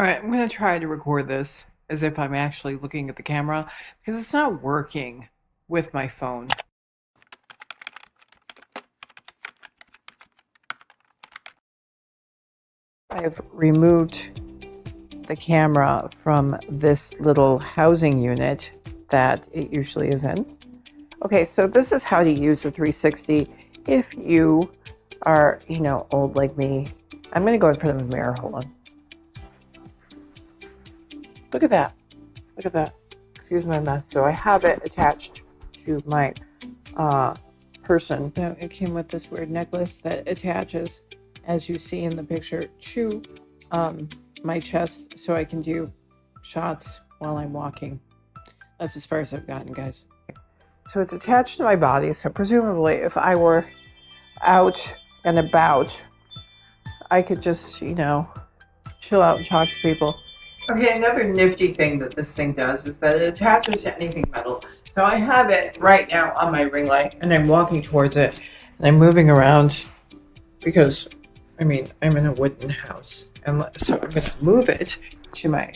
All right, I'm going to try to record this as if I'm actually looking at the camera because it's not working with my phone. I've removed the camera from this little housing unit that it usually is in. Okay, so this is how to use a 360 if you are, old like me. I'm going to go in front of the mirror. Hold on. Look at that. Look at that. Excuse my mess. So I have it attached to my person. So it came with this weird necklace that attaches, as you see in the picture, to my chest so I can do shots while I'm walking. That's as far as I've gotten, guys. So it's attached to my body. So presumably if I were out and about, I could just, chill out and talk to people. Okay, another nifty thing that this thing does is that it attaches to anything metal. So I have it right now on my ring light and I'm walking towards it and I'm moving around because, I'm in a wooden house. And so I'm going to move it to my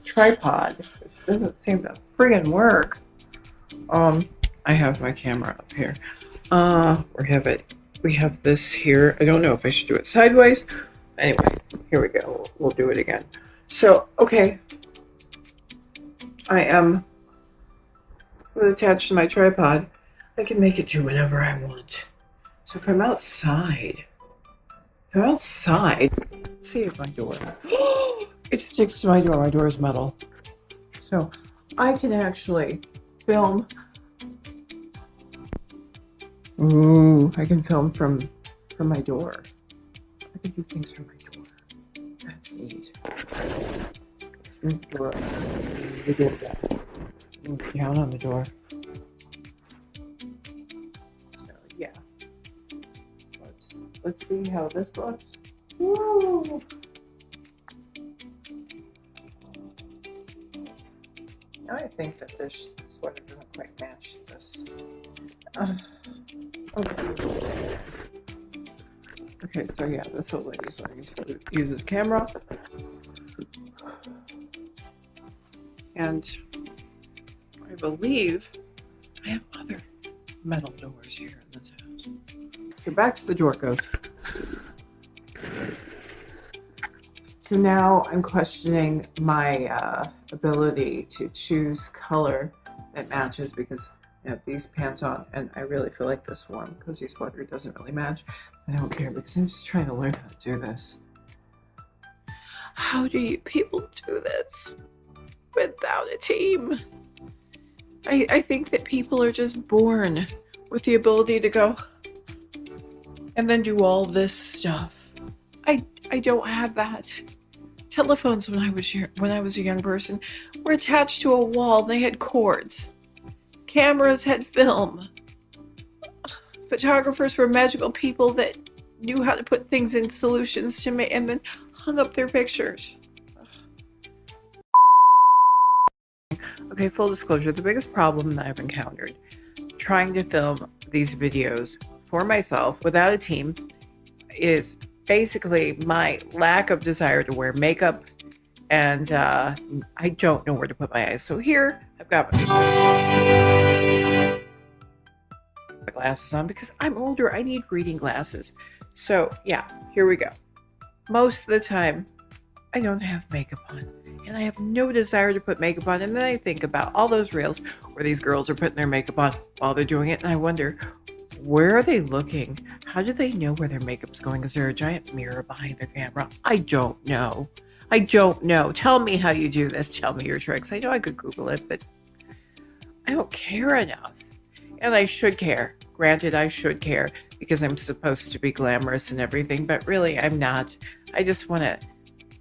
tripod, which doesn't seem to friggin' work. I have my camera up here. We have this here. I don't know if I should do it sideways. Anyway, here we go. We'll do it again. So, okay, I am attached to my tripod. I can make it do whatever I want. So if I'm outside, let's see if my door, it sticks to my door. My door is metal. So I can actually film. Ooh, I can film from my door. I can do things from my door. That's neat. Door. Down on the door. So yeah. Let's see how this looks. Woo! Now I think that this sweater doesn't quite match this. Okay, so yeah, this old lady, so I need to use this camera. And I believe I have other metal doors here in this house. So back to the door goes. So now I'm questioning my ability to choose color that matches because I have these pants on and I really feel like this warm cozy sweater doesn't really match. I don't care because I'm just trying to learn how to do this. How do you people do this without a team? I think that people are just born with the ability to go and then do all this stuff. I don't have that. Telephones when I was a young person were attached to a wall and they had cords. Cameras had film. Photographers were magical people that knew how to put things in solutions to make and then hung up their pictures. Okay, full disclosure, the biggest problem that I've encountered trying to film these videos for myself without a team is basically my lack of desire to wear makeup, and I don't know where to put my eyes. So here I've got my glasses on because I'm older. I need reading glasses. So yeah, here we go. Most of the time I don't have makeup on and I have no desire to put makeup on, and then I think about all those reels where these girls are putting their makeup on while they're doing it, and I wonder, where are they looking? How do they know where their makeup's going? Is there a giant mirror behind their camera? I don't know. Tell me how you do this. Tell me your tricks. I know I could Google it, but I don't care enough. And I should care. Granted, I should care because I'm supposed to be glamorous and everything, but really I'm not. I just want to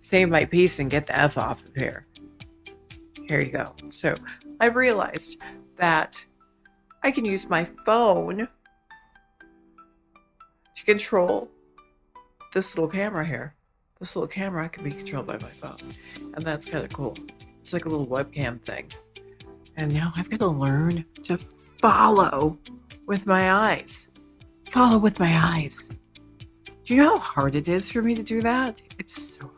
save my peace and get the F off of here. Here you go. So I've realized that I can use my phone to control this little camera here. This little camera can be controlled by my phone. And that's kind of cool. It's like a little webcam thing. And now I've got to learn to follow with my eyes. Follow with my eyes. Do you know how hard it is for me to do that? It's so hard.